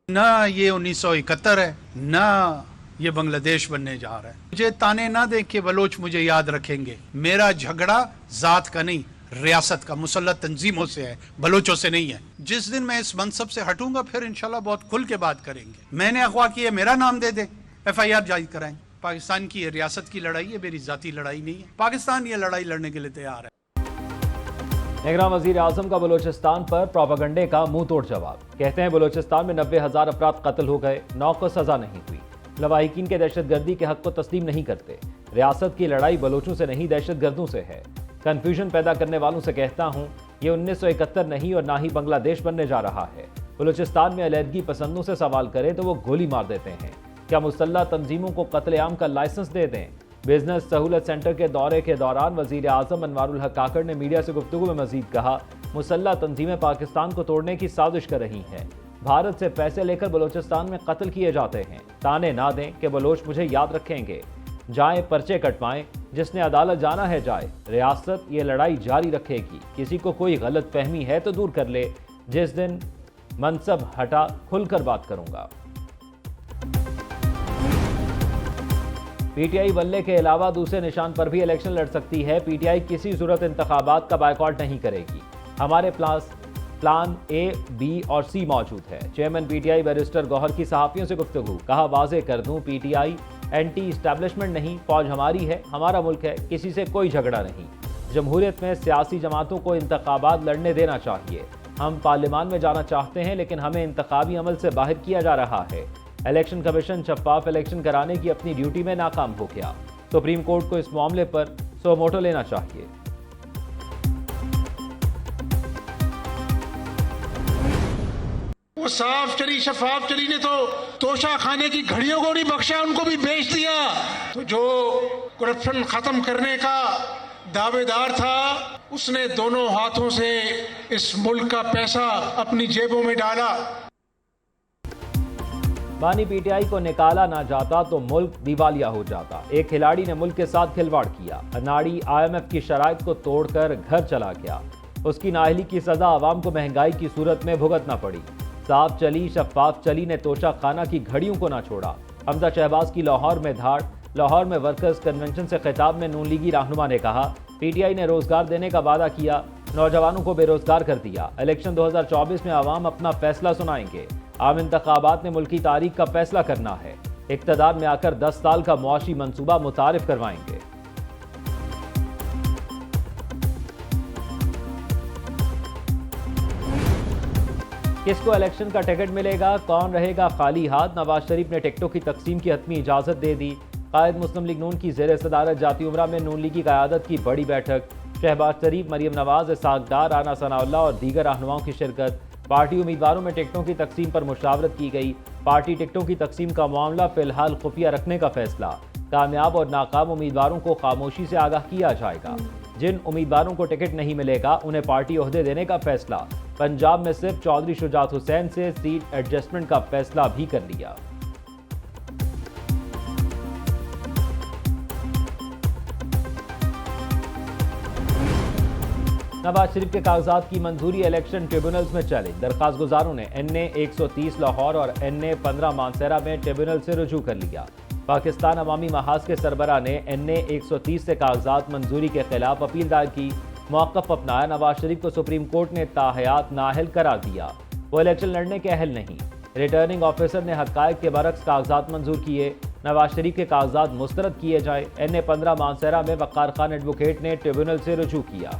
ना ये 1971 है, ना ये बांग्लादेश बनने जा रहा है। मुझे ताने ना दें कि बलोच मुझे याद रखेंगे। मेरा झगड़ा जात का नहीं, रियासत का, मुसल्लह तंजीमों से है, बलोचों से नहीं है। जिस दिन मैं इस मनसब से हटूंगा फिर इंशाल्लाह बहुत खुल के बात करेंगे। मैंने अगवा किया, मेरा नाम दे दे, FIR जारी कराएं। पाकिस्तान की ये रियासत की लड़ाई है, मेरी जाती लड़ाई नहीं है। पाकिस्तान ये लड़ाई लड़ने के लिए तैयार है। निगरान वजीर आजम का बलोचिस्तान पर प्रोपागंडे का मुंह तोड़ जवाब। कहते हैं बलोचिस्तान में 90,000 अफराद कत्ल हो गए, 9 को सजा नहीं हुई। लवाहिकीन के दहशतगर्दी के हक को तस्लीम नहीं करते। रियासत की लड़ाई बलोचों से नहीं, दहशतगर्दों से है। कन्फ्यूजन पैदा करने वालों से कहता हूं, ये 1971 नहीं और ना ही बांग्लादेश बनने जा रहा है। बलोचिस्तान में अलहदगी पसंदों से सवाल करें तो वो गोली मार देते हैं। क्या मुसल्लह तंजीमों को कत्लेआम का लाइसेंस दे दें? बिजनेस सहूलत सेंटर के दौरे के दौरान वजीर आजम अनवारुल हक काकड़ ने मीडिया से गुफ्तगू में मजीद कहा, मुसल्लह तंजीमें पाकिस्तान को तोड़ने की साजिश कर रही हैं। भारत से पैसे लेकर बलोचिस्तान में कत्ल किए जाते हैं। ताने ना दें कि बलोच मुझे याद रखेंगे। जाएं पर्चे कटवाएं, जिसने अदालत जाना है जाए। रियासत ये लड़ाई जारी रखेगी। किसी को कोई गलत फहमी है तो दूर कर ले। जिस दिन मनसब हटा खुलकर बात करूंगा। पीटीआई बल्ले के अलावा दूसरे निशान पर भी इलेक्शन लड़ सकती है। पीटीआई किसी सूरत इंतखाबात का बायकॉट नहीं करेगी। हमारे प्लान A, B और C मौजूद है। चेयरमैन पीटीआई बैरिस्टर गौहर की सहाफियों से गुफ्तगू। कहा, वाजे कर दूं, पीटीआई एंटी इस्टेब्लिशमेंट नहीं, फौज हमारी है, हमारा मुल्क है, किसी से कोई झगड़ा नहीं। जमहूरियत में सियासी जमातों को इंतखाबात लड़ने देना चाहिए। हम पार्लियामान में जाना चाहते हैं, लेकिन हमें इंतखाबी अमल से बाहर किया जा रहा है। इलेक्शन कमीशन शफाफ इलेक्शन कराने की अपनी ड्यूटी में नाकाम हो गया। सुप्रीम कोर्ट को इस मामले पर सोमोटो लेना चाहिए। वो साफ चली शफाफ चली ने तो तोशा खाने की घड़ियों को नहीं बख्शा, उनको भी बेच दिया। तो जो करप्शन खत्म करने का दावेदार था, उसने दोनों हाथों से इस मुल्क का पैसा अपनी जेबों में डाला। बानी पीटीआई को निकाला ना जाता तो मुल्क दिवालिया हो जाता। एक खिलाड़ी ने मुल्क के साथ खिलवाड़ किया। अनाड़ी IMF की शराइत को तोड़कर घर चला गया। उसकी नाअहली की सजा आवाम को महंगाई की सूरत में भुगतना पड़ी। साफ चली शफाफ चली ने तोशा खाना की घड़ियों को ना छोड़ा। हमजा शहबाज की लाहौर में धाड़। लाहौर में वर्कर्स कन्वेंशन से खिताब में नून लीगी रहनुमा ने कहा, पीटीआई ने रोजगार देने का वादा किया, नौजवानों को बेरोजगार कर दिया। इलेक्शन 2024 में आवाम अपना फैसला सुनाएंगे। आम इंतखाबात में मुल्की तारीख का फैसला करना है। इक़्तिदार में आकर 10 साल का मुआशी मंसूबा मुतारिफ करवाएंगे। किसको इलेक्शन का टिकट मिलेगा, कौन रहेगा खाली हाथ? नवाज शरीफ ने टिकटों की तकसीम की हतमी इजाजत दे दी। कायद मुस्लिम लीग नून की ज़ेर सदारत जाती उमरा में नून लीग की क़यादत की बड़ी बैठक। शहबाज शरीफ, मरियम नवाज, इसहाक डार, राना सनाउल्लाह और दीगर रहनुमाओं की शिरकत। पार्टी उम्मीदवारों में टिकटों की तकसीम पर मुशावरत की गई। पार्टी टिकटों की तकसीम का मामला फिलहाल खुफिया रखने का फैसला। कामयाब और नाकाम उम्मीदवारों को खामोशी से आगाह किया जाएगा। जिन उम्मीदवारों को टिकट नहीं मिलेगा उन्हें पार्टी ओहदे देने का फैसला। पंजाब में सिर्फ चौधरी शुजात हुसैन से सीट एडजस्टमेंट का फैसला भी कर लिया। नवाज शरीफ के कागजात की मंजूरी इलेक्शन ट्रिब्यूनल्स में चली। दरखास्त गुजारों ने NA 130 लाहौर और NA 15 मानसेरा में ट्रिब्यूनल से रुजू कर लिया। पाकिस्तान अवामी महाज के सरबरा ने NA 130 से कागजात मंजूरी के खिलाफ अपील दायर की। मौक़िफ़ अपनाया। नवाज शरीफ को सुप्रीम कोर्ट ने ताहयात नाअहल करार दिया। वो इलेक्शन लड़ने के अहल नहीं। रिटर्निंग ऑफिसर ने हक़ाइक़ के बरक्स कागजात मंजूर किए। नवाज शरीफ के कागजात मुस्तरद किए जाए। NA 15 मानसेरा में वक़ार खान एडवोकेट ने ट्रिब्यूनल से रुजू किया।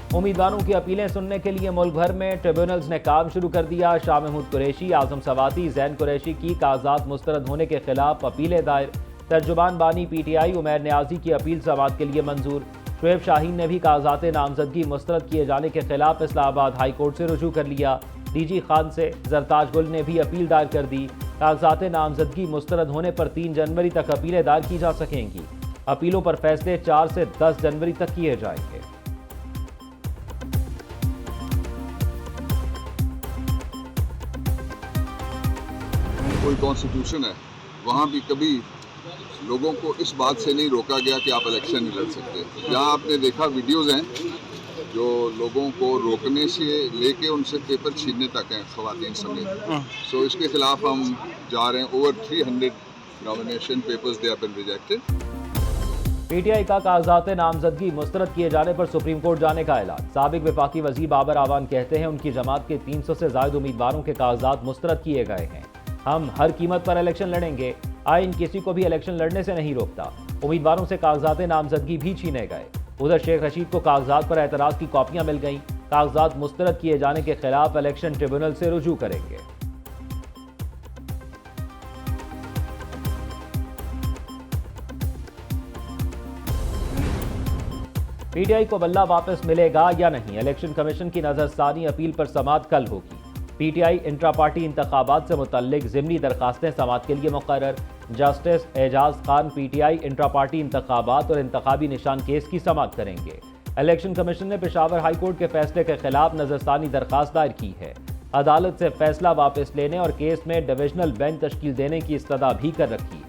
उम्मीदवारों की अपीलें सुनने के लिए मुल्क भर में ट्रिब्यूनल्स ने काम शुरू कर दिया। शाह महमूद कुरैशी, आजम सवाती, जैन कुरैशी की कागजात मुस्तरद होने के खिलाफ अपीलें दायर। तर्जुमान बानी PTI उमैर न्याजी की अपील समाअत के लिए मंजूर। शुएब शाहीन ने भी कागजात नामजदगी मुस्तरद किए जाने के खिलाफ इस्लामाबाद हाई कोर्ट से रुजू कर लिया। DG खान से जरताज गुल ने भी अपील दायर कर दी। कागजात नामजदगी मुस्तरद होने पर 3 जनवरी तक अपीलें दायर की जा सकेंगी। अपीलों पर फैसले 4 से 10 जनवरी तक किए जाएंगे। कोई कॉन्स्टिट्यूशन है, वहाँ भी कभी लोगों को इस बात से नहीं रोका गया कि आप इलेक्शन नहीं लड़ सकते। जहाँ आपने देखा वीडियोज़ हैं जो लोगों को रोकने से लेके उनसे पेपर छीनने तक हैं, ख़वातीन समेत। सो इसके खिलाफ हम जा रहे हैं। Over 300 nomination papers they have been rejected. PTI का कागजात नामजदगी मुस्तरद किए जाने पर सुप्रीम कोर्ट जाने का ऐलान। साबिक वफाकी वजीर बाबर आवान कहते हैं उनकी जमात के 300 से ज्यादा उम्मीदवारों के कागजात मुस्तरद किए गए हैं। हम हर कीमत पर इलेक्शन लड़ेंगे। आइन किसी को भी इलेक्शन लड़ने से नहीं रोकता। उम्मीदवारों से कागजात नामजदगी भी छीने गए। उधर शेख रशीद को कागजात पर एतराज की कॉपियां मिल गईं। कागजात मुस्तरद किए जाने के खिलाफ इलेक्शन ट्रिब्यूनल से रुजू करेंगे। पीटीआई को बल्ला वापस मिलेगा या नहीं, इलेक्शन कमीशन की नजरसानी अपील पर समाअत कल होगी। पीटीआई इंट्रा पार्टी इंतखाबात से मुतल्लिक ज़िमनी दरखास्तें समाअत के लिए मुकर्रर। Justice Ejaz Khan PTI intra party इंतखाबात और इंतखाबी निशान केस की समाअत करेंगे। इलेक्शन कमीशन ने पेशावर हाई कोर्ट के फैसले के खिलाफ नजरसानी दरखास्त दायर की है। अदालत से फैसला वापस लेने और केस में डिविजनल बेंच तश्कील देने की इस्तदा भी कर रखी है।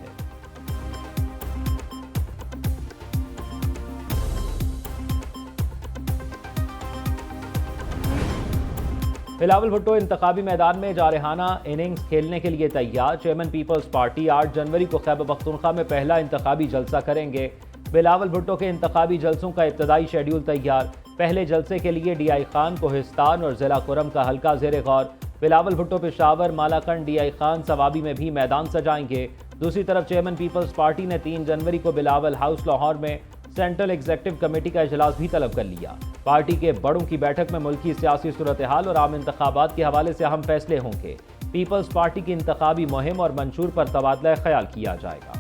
बिलावल भुट्टो इंतखाबी मैदान में जारहाना इनिंग्स खेलने के लिए तैयार। चेयरमैन पीपल्स पार्टी 8 जनवरी को खैबर पख्तूनख्वा में पहला इंतखाबी जलसा करेंगे। बिलावल भुट्टो के इंतखाबी जलसों का इब्तदाई शेड्यूल तैयार। पहले जलसे के लिए डीआई खान कोहिस्तान और जिला कुरम का हल्का ज़ेरे गौर। बिलावल भुट्टो पेशावर मालाकंड डीआई खान सवाबी में भी मैदान सजाएंगे। दूसरी तरफ चेयरमैन पीपल्स पार्टी ने 3 जनवरी को बिलावल हाउस लाहौर में सेंट्रल एग्जीक्यूटिव कमेटी का इजलास भी तलब कर लिया। पार्टी के बड़ों की बैठक में मुल्की सियासी सूरत हाल और आम इंतखाबात के हवाले से अहम फैसले होंगे। पीपल्स पार्टी की इंतखाबी मुहिम और मंशूर पर तबादला ख्याल किया जाएगा।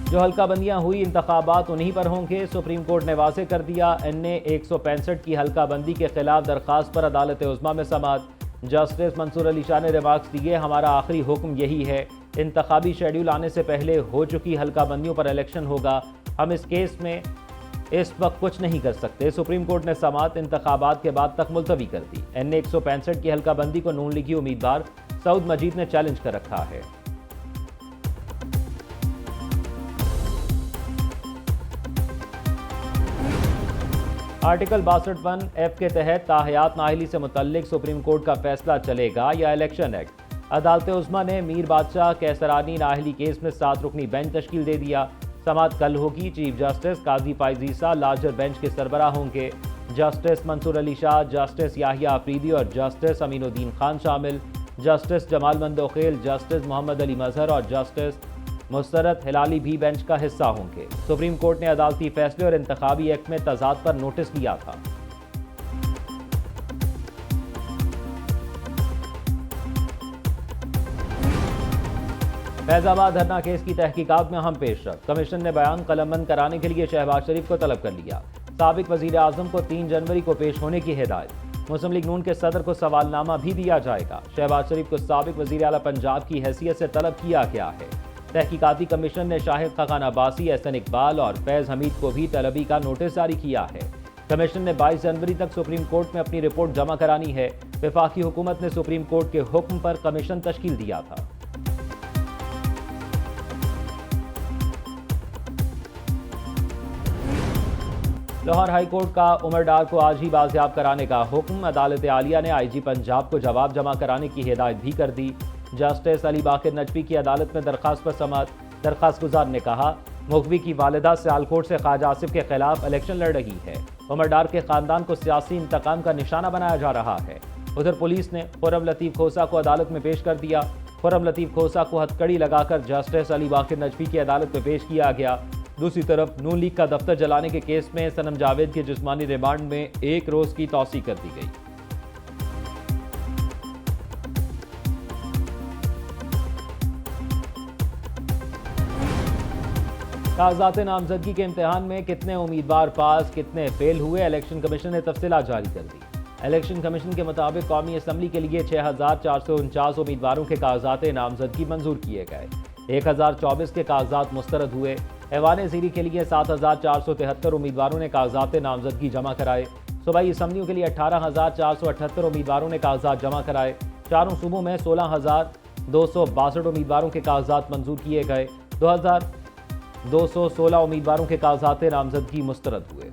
जो हल्काबंदियां हुई इंतखाबात उन्हीं पर होंगे, सुप्रीम कोर्ट ने वाज़ेह कर दिया। NA 165 की हल्काबंदी के खिलाफ दरखास्त पर अदालत उज़्मा में समाअत। जस्टिस मंसूर अली शाह ने रिमार्क्स दिए, हमारा आखिरी हुक्म यही है, इंतखाबी शेड्यूल आने से पहले हो चुकी हल्काबंदियों पर इलेक्शन होगा। हम इस केस में इस वक्त कुछ नहीं कर सकते। सुप्रीम कोर्ट ने समाअत इंतखाबात के बाद तक मुलतवी कर दी। NA 165 की हल्काबंदी को नून लीगी उम्मीदवार सऊद मजीद ने चैलेंज कर रखा है। आर्टिकल 62(1)(f) के तहत ताहयात नाअहली से मुतल्लिक सुप्रीम कोर्ट का फैसला चलेगा या इलेक्शन एक्ट। अदालत उज़्मा ने मीर बादशाह कैसरानी नाअहली केस में 7 रुकनी बेंच तश्कील दे दिया। समाअत कल होगी। चीफ जस्टिस काजी फाइज ईसा लार्जर बेंच के सरबराह होंगे। जस्टिस मंसूर अली शाह, जस्टिस याहिया अफरीदी और जस्टिस अमीनुद्दीन खान शामिल। जस्टिस जमाल मंदोखेल, जस्टिस मोहम्मद अली मजहर और जस्टिस मुस्तरद हिलाली भी बेंच का हिस्सा होंगे। सुप्रीम कोर्ट ने अदालती फैसले और इंतखाबी एक्ट में तजाद पर नोटिस दिया था। फैजाबाद धरना केस की तहकीकात में अहम पेशरफ। कमीशन ने बयान कलमबंद कराने के लिए शहबाज शरीफ को तलब कर लिया। साबिक वजीर आजम को 3 जनवरी को पेश होने की हिदायत। मुस्लिम लीग नून के सदर को सवालनामा भी दिया जाएगा। शहबाज शरीफ को साबिक वजीर आला पंजाब की हैसियत से तलब किया गया है। तहकीकाती कमीशन ने शाहिद खान अब्बासी, एहसन इकबाल और फैज़ हमीद को भी तलबी का नोटिस जारी किया है। कमीशन ने 22 जनवरी तक सुप्रीम कोर्ट में अपनी रिपोर्ट जमा करानी है। वफाकी हुकूमत ने सुप्रीम कोर्ट के हुक्म पर कमीशन तश्कील दिया था। लाहौर हाई कोर्ट का उमर डार को आज ही बाजियाब कराने का हुक्म। अदालत आलिया ने IG पंजाब को जवाब जमा कराने की हिदायत भी कर दी। जस्टिस अली बाकर नजफी की अदालत में दरखास्त पर समाअत। दरखास्त गुजार ने कहा, मुखवी की वालिदा सियालकोट से ख्वाजा आसिफ के खिलाफ इलेक्शन लड़ रही है। उमर डार के खानदान को सियासी इंतकाम का निशाना बनाया जा रहा है। उधर पुलिस ने खुर्रम लतीफ़ खोसा को अदालत में पेश कर दिया। खुर्रम लतीफ़ खोसा को हथकड़ी लगाकर जस्टिस अली बाकर नजफी की अदालत में पेश किया गया। दूसरी तरफ नून लीग का दफ्तर जलाने के केस में सनम जावेद के जिस्मानी रिमांड में 1 रोज की तौसी कर दी गई। कागजात नामजदगी के इम्तिहान में कितने उम्मीदवार पास, कितने फेल हुए, इलेक्शन कमीशन ने तफसीलात जारी कर दी। इलेक्शन कमीशन के मुताबिक कौमी असम्बली के लिए 6449 उम्मीदवारों के कागजात नामजदगी मंजूर किए गए। 1024 के कागजात मुस्तरद हुए। ऐवान ज़ीरी के लिए 7473 उम्मीदवारों ने कागजात नामजदगी जमा कराए। सूबाई असम्बलियों के लिए 18478 उम्मीदवारों ने कागजात जमा कराए। चारों सूबों में 16,262 उम्मीदवारों के कागजात मंजूर किए गए। 2,216 उम्मीदवारों के कागजात नामजदगी मुस्तरद हुए।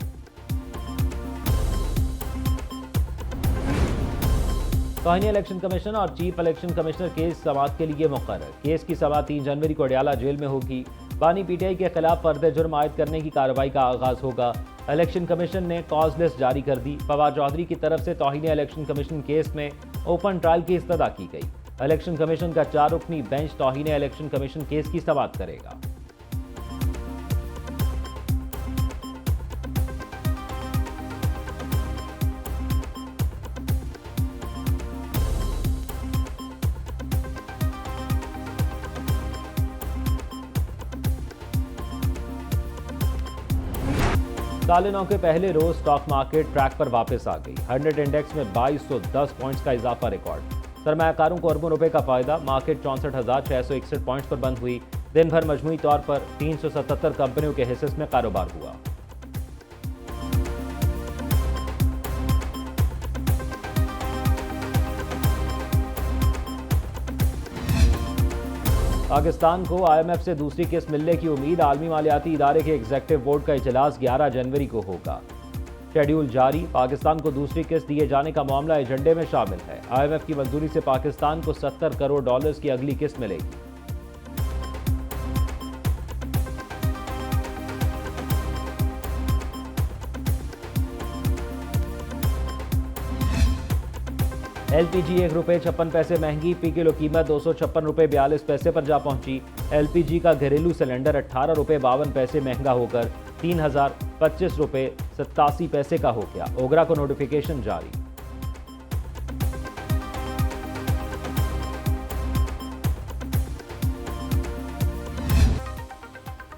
तौहीन इलेक्शन कमीशन और चीफ इलेक्शन कमिश्नर केस समाअत के लिए मुकर्रर। केस की समाअत 3 जनवरी को अडयाला जेल में होगी। बानी पीटीआई के खिलाफ फर्द जुर्म आयद करने की कार्रवाई का आगाज होगा। इलेक्शन कमीशन ने कॉज लिस्ट जारी कर दी। फवाद चौधरी की तरफ से तौहीन इलेक्शन कमीशन केस में ओपन ट्रायल की इस्तदा की गई। इलेक्शन कमीशन का 4 रुकनी बेंच तौहीन इलेक्शन कमीशन केस की समाअत करेगा। साल 9 के पहले रोज स्टॉक मार्केट ट्रैक पर वापस आ गई। 100 इंडेक्स में 2210 पॉइंट्स का इजाफा रिकॉर्ड। सरमायाकारों को अरबों रुपए का फायदा। मार्केट 64,661 पॉइंट्स पर बंद हुई। दिन भर मजमूई तौर पर 377 कंपनियों के हिस्से में कारोबार हुआ। पाकिस्तान को IMF से दूसरी किस्त मिलने की उम्मीद। आलमी मालियाती इदारे के एग्जीक्यूटिव बोर्ड का इजलास 11 जनवरी को होगा। शेड्यूल जारी। पाकिस्तान को दूसरी किस्त दिए जाने का मामला एजेंडे में शामिल है। IMF की मंजूरी से पाकिस्तान को $70 करोड़ की अगली किस्त मिलेगी। LPG ₹1.56 महंगी। फी किलो कीमत ₹256.42 पर जा पहुंची। LPG का घरेलू सिलेंडर ₹18.52 महंगा होकर ₹3,025.87 का हो गया। ओगरा को नोटिफिकेशन जारी।